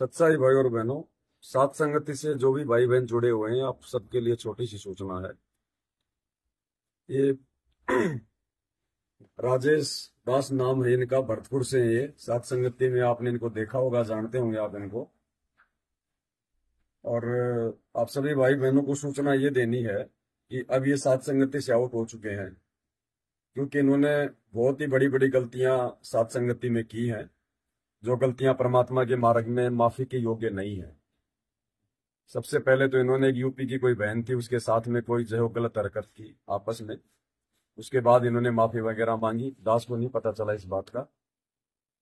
सच्चाई भाई और बहनों, सात संगति से जो भी भाई बहन जुड़े हुए हैं, आप सबके लिए छोटी सी सूचना है। ये राजेश दास नाम है इनका, भरतपुर से है ये। सात संगति में आपने इनको देखा होगा, जानते होंगे आप इनको। और आप सभी भाई बहनों को सूचना ये देनी है कि अब ये सात संगति से आउट हो चुके हैं, क्योंकि इन्होंने बहुत ही बड़ी बड़ी गलतियां सात संगति में की हैं, जो गलतियां परमात्मा के मार्ग में माफी के योग्य नहीं है। सबसे पहले तो इन्होंने एक यूपी की कोई बहन थी, उसके साथ में कोई जो है गलत हरकत की आपस में। उसके बाद इन्होंने माफी वगैरह मांगी, दास को नहीं पता चला इस बात का।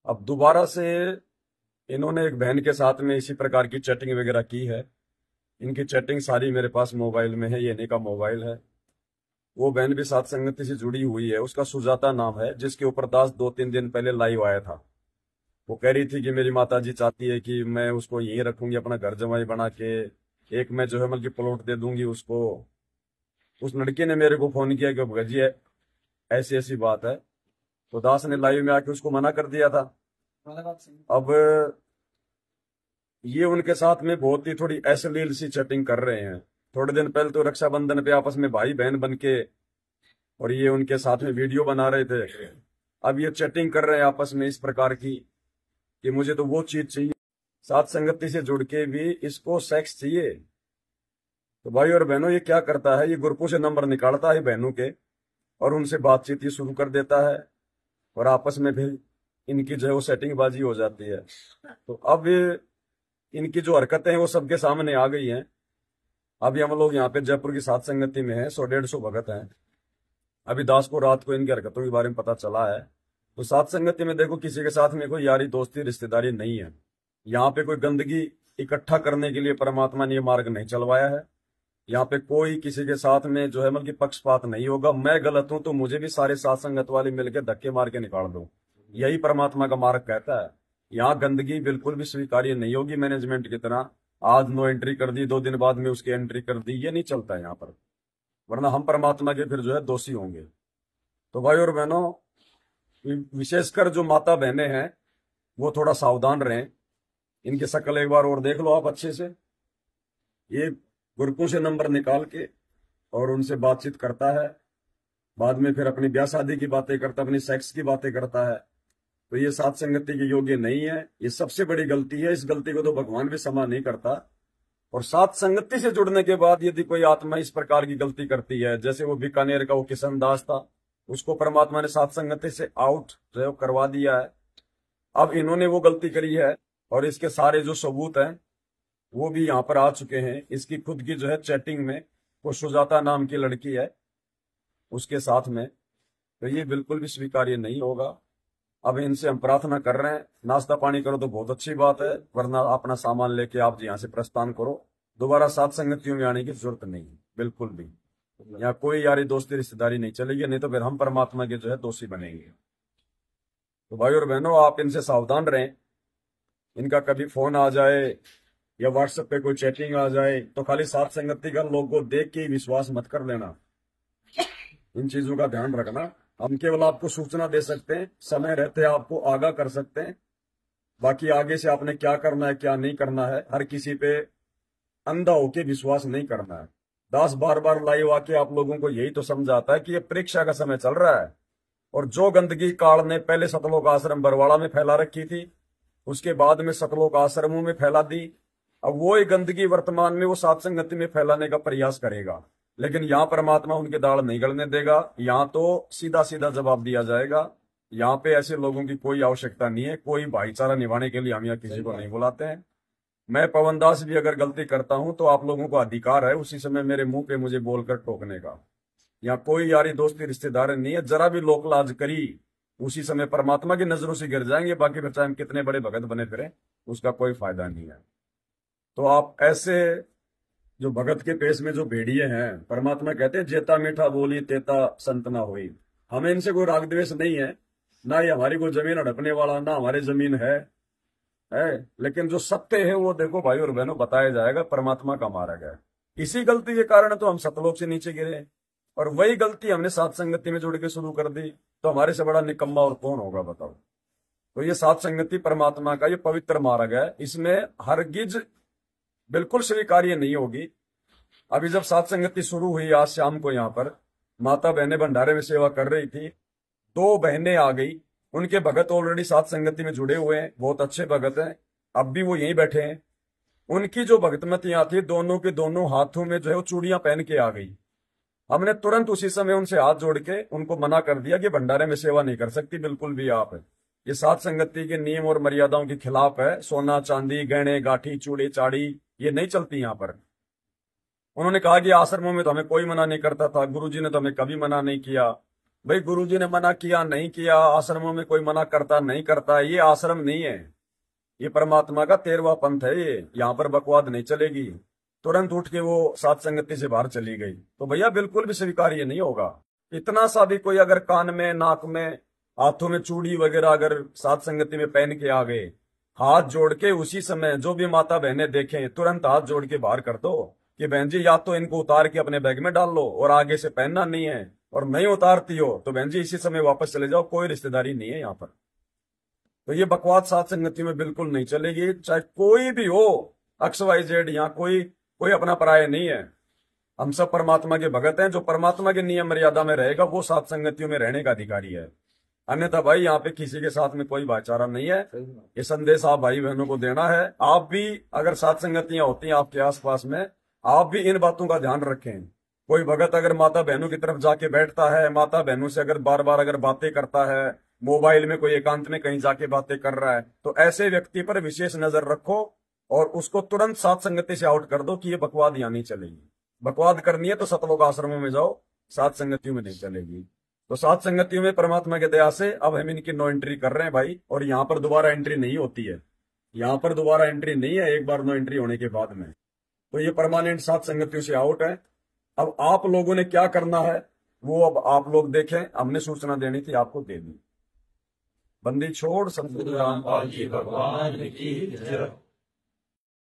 अब दोबारा से इन्होंने एक बहन के साथ में इसी प्रकार की चैटिंग वगैरह की है। इनकी चैटिंग सारी मेरे पास मोबाइल में है, ये इन्हीं का मोबाइल है। वो बहन भी सात संगति से जुड़ी हुई है, उसका सुजाता नाम है, जिसके ऊपर दास 2-3 दिन पहले लाइव आया था। वो कह रही थी कि मेरी माता जी चाहती है कि मैं उसको यहीं रखूंगी, अपना घर जमाई बना के। एक मैं जो है मतलब प्लॉट दे दूंगी उसको। उस लड़की ने मेरे को फोन किया कि भगत ऐसी ऐसी बात है, तो दास ने लाइव में आके उसको मना कर दिया था। अब ये उनके साथ में बहुत ही थोड़ी अश्लील सी चैटिंग कर रहे हैं। थोड़े दिन पहले तो रक्षाबंधन पे आपस में भाई बहन बन के और ये उनके साथ में वीडियो बना रहे थे। अब ये चैटिंग कर रहे हैं आपस में इस प्रकार की कि मुझे तो वो चीज चाहिए। सात संगति से जुड़ के भी इसको सेक्स चाहिए। तो भाई और बहनों, ये क्या करता है, ये ग्रुपों से नंबर निकालता है बहनों के और उनसे बातचीत ही शुरू कर देता है, और आपस में फिर इनकी जो है वो सेटिंग बाजी हो जाती है। तो अब इनकी जो हरकतें हैं वो सबके सामने आ गई हैं। अभी हम लोग यहाँ पे जयपुर की सात संगति में है, 100-150 भगत हैं। अभी दास को रात को इनकी हरकतों के बारे में पता चला है। तो सात संगति में देखो, किसी के साथ में कोई यारी दोस्ती रिश्तेदारी नहीं है। यहाँ पे कोई गंदगी इकट्ठा करने के लिए परमात्मा ने ये मार्ग नहीं चलवाया है। यहाँ पे कोई किसी के साथ में जो है मतलब पक्षपात नहीं होगा। मैं गलत हूं तो मुझे भी सारे सात संगत वाले मिलकर धक्के मार के निकाल दो, यही परमात्मा का मार्ग कहता है। यहाँ गंदगी बिल्कुल भी स्वीकार्य नहीं होगी। मैनेजमेंट की तरह आज नो एंट्री कर दी, 2 दिन बाद में उसकी एंट्री कर दी, ये नहीं चलता है यहाँ पर, वरना हम परमात्मा के फिर जो है दोषी होंगे। तो भाई और बहनों, विशेषकर जो माता बहनें हैं वो थोड़ा सावधान रहें। इनकी शक्ल एक बार और देख लो आप अच्छे से। ये ग्रुपों से नंबर निकाल के और उनसे बातचीत करता है, बाद में फिर अपनी ब्याह शादी की बातें करता है, अपनी सेक्स की बातें करता है। तो ये सात संगति के योग्य नहीं है, ये सबसे बड़ी गलती है। इस गलती को तो भगवान भी क्षमा नहीं करता। और सात संगति से जुड़ने के बाद यदि कोई आत्मा इस प्रकार की गलती करती है, जैसे वो बीकानेर का वो किशन दास था, उसको परमात्मा ने सात संगति से आउट जो करवा दिया है। अब इन्होंने वो गलती करी है और इसके सारे जो सबूत हैं वो भी यहाँ पर आ चुके हैं। इसकी खुद की जो है चैटिंग में वो सुजाता नाम की लड़की है उसके साथ में, तो ये बिल्कुल भी स्वीकार्य नहीं होगा। अब इनसे हम प्रार्थना कर रहे हैं, नाश्ता पानी करो तो बहुत अच्छी बात है, वरना अपना सामान लेके आप यहाँ से प्रस्थान करो। दोबारा सात संगतियों में आने की जरूरत नहीं है बिल्कुल भी। यहाँ कोई यारी दोस्ती रिश्तेदारी नहीं चलेगी, नहीं तो फिर हम परमात्मा के जो है दोषी बनेंगे। तो भाई और बहनों, आप इनसे सावधान रहें। इनका कभी फोन आ जाए या व्हाट्सएप पे कोई चैटिंग आ जाए तो खाली सात संगति का लोगो देख के ही विश्वास मत कर लेना। इन चीजों का ध्यान रखना। हम केवल आपको सूचना दे सकते हैं, समय रहते आपको आगाह कर सकते हैं। बाकी आगे से आपने क्या करना है क्या नहीं करना है, हर किसी पे अंधा होके विश्वास नहीं करना है। दास बार बार लाइव आके आप लोगों को यही तो समझाता है कि ये परीक्षा का समय चल रहा है, और जो गंदगी काल ने पहले सतलोक आश्रम बरवाड़ा में फैला रखी थी, उसके बाद में सतलोक आश्रमों में फैला दी, अब वो ही गंदगी वर्तमान में वो सात संगति में फैलाने का प्रयास करेगा। लेकिन यहाँ परमात्मा उनके दाढ़ नहीं गलने देगा। यहाँ तो सीधा सीधा जवाब दिया जाएगा। यहाँ पे ऐसे लोगों की कोई आवश्यकता नहीं है। कोई भाईचारा निभाने के लिए हम यहाँ किसी को नहीं बुलाते हैं। मैं पवन दास भी अगर गलती करता हूं तो आप लोगों को अधिकार है उसी समय मेरे मुंह पे मुझे बोलकर टोकने का। यहाँ कोई यारी दोस्ती रिश्तेदार नहीं है। जरा भी लोक लाज करी उसी समय परमात्मा की नजरों से गिर जाएंगे। बाकी फिर चाहे हम कितने बड़े भगत बने फिरे, उसका कोई फायदा नहीं है। तो आप ऐसे जो भगत के पेश में जो भेड़िए हैं, परमात्मा कहते हैं जेता मीठा बोली तेता संत ना होई। हमें इनसे कोई राग द्वेष नहीं है, ना ये हमारी कोई जमीन हड़पने वाला, ना हमारी जमीन है। लेकिन जो सत्य है वो देखो भाई और बहनों बताया जाएगा, परमात्मा का मार्ग है। इसी गलती के कारण तो हम सतलोक से नीचे गिरे, और वही गलती हमने सात संगति में जुड़ के शुरू कर दी। तो हमारे से बड़ा निकम्मा और कौन होगा बताओ। तो ये सात संगति परमात्मा का ये पवित्र मार्ग है, इसमें हरगिज बिल्कुल स्वीकार्य नहीं होगी। अभी जब सात संगति शुरू हुई आज शाम को, यहाँ पर माता बहनें भंडारे में सेवा कर रही थी, 2 बहनें आ गई, उनके भगत ऑलरेडी सात संगति में जुड़े हुए हैं, बहुत अच्छे भगत हैं, अब भी वो यहीं बैठे हैं। उनकी जो भगतमतियां थी, दोनों के दोनों हाथों में जो है वो चूड़ियां पहन के आ गई। हमने तुरंत उसी समय उनसे हाथ जोड़ के उनको मना कर दिया कि भंडारे में सेवा नहीं कर सकती बिल्कुल भी आप। ये सात संगति के नियम और मर्यादाओं के खिलाफ है। सोना चांदी गहने गाठी चूड़ी चाड़ी ये नहीं चलती यहाँ पर। उन्होंने कहा कि आश्रमों में तो हमें कोई मना नहीं करता था, गुरुजी ने तो हमें कभी मना नहीं किया। भाई गुरुजी ने मना किया नहीं किया, आश्रमों में कोई मना करता नहीं करता, ये आश्रम नहीं है, ये परमात्मा का 13वां पंथ है। ये यहाँ पर बकवाद नहीं चलेगी। तुरंत उठ के वो सात संगति से बाहर चली गई। तो भैया बिल्कुल भी स्वीकार्य नहीं होगा। इतना सा भी कोई अगर कान में नाक में हाथों में चूड़ी वगैरह अगर सात संगति में पहन के आ गए, हाथ जोड़ के उसी समय जो भी माता बहनें देखें तुरंत हाथ जोड़ के बाहर कर दो कि बहन जी या तो इनको उतार के अपने बैग में डाल लो और आगे से पहनना नहीं है, और नहीं उतारती हो तो बहन जी इसी समय वापस चले जाओ, कोई रिश्तेदारी नहीं है यहाँ पर। तो ये बकवाद सात संगति में बिल्कुल नहीं चलेगी, चाहे कोई भी हो, XYZ, यहाँ कोई अपना पराया नहीं है। हम सब परमात्मा के भगत हैं। जो परमात्मा के नियम मर्यादा में रहेगा वो सात संगतियों में रहने का अधिकारी है। अन्यथा भाई यहाँ पे किसी के साथ में कोई भाईचारा नहीं है। ये संदेश आप भाई बहनों को देना है। आप भी अगर सात संगतियां होती हैं आपके आसपास में, आप भी इन बातों का ध्यान रखें। कोई भगत अगर माता बहनों की तरफ जाके बैठता है, माता बहनों से अगर बार बार अगर बातें करता है, मोबाइल में कोई एकांत में कहीं जाके बातें कर रहा है, तो ऐसे व्यक्ति पर विशेष नजर रखो और उसको तुरंत सात संगति से आउट कर दो कि ये बकवाद यहाँ नहीं चलेगी। बकवाद करनी है तो सतलोक आश्रमों में जाओ, सात संगतियों में नहीं चलेगी। तो सात संगतियों में परमात्मा के दया से अब हम इनकी नो एंट्री कर रहे हैं भाई, और यहाँ पर दोबारा एंट्री नहीं होती है। यहाँ पर दोबारा एंट्री नहीं है एक बार नो एंट्री होने के बाद में। तो ये परमानेंट सात संगतियों से आउट है। अब आप लोगों ने क्या करना है वो अब आप लोग देखें। हमने सूचना देनी थी, आपको दे दी। बंदी छोड़, सतगुरु रामपाल जी भगवान की जय।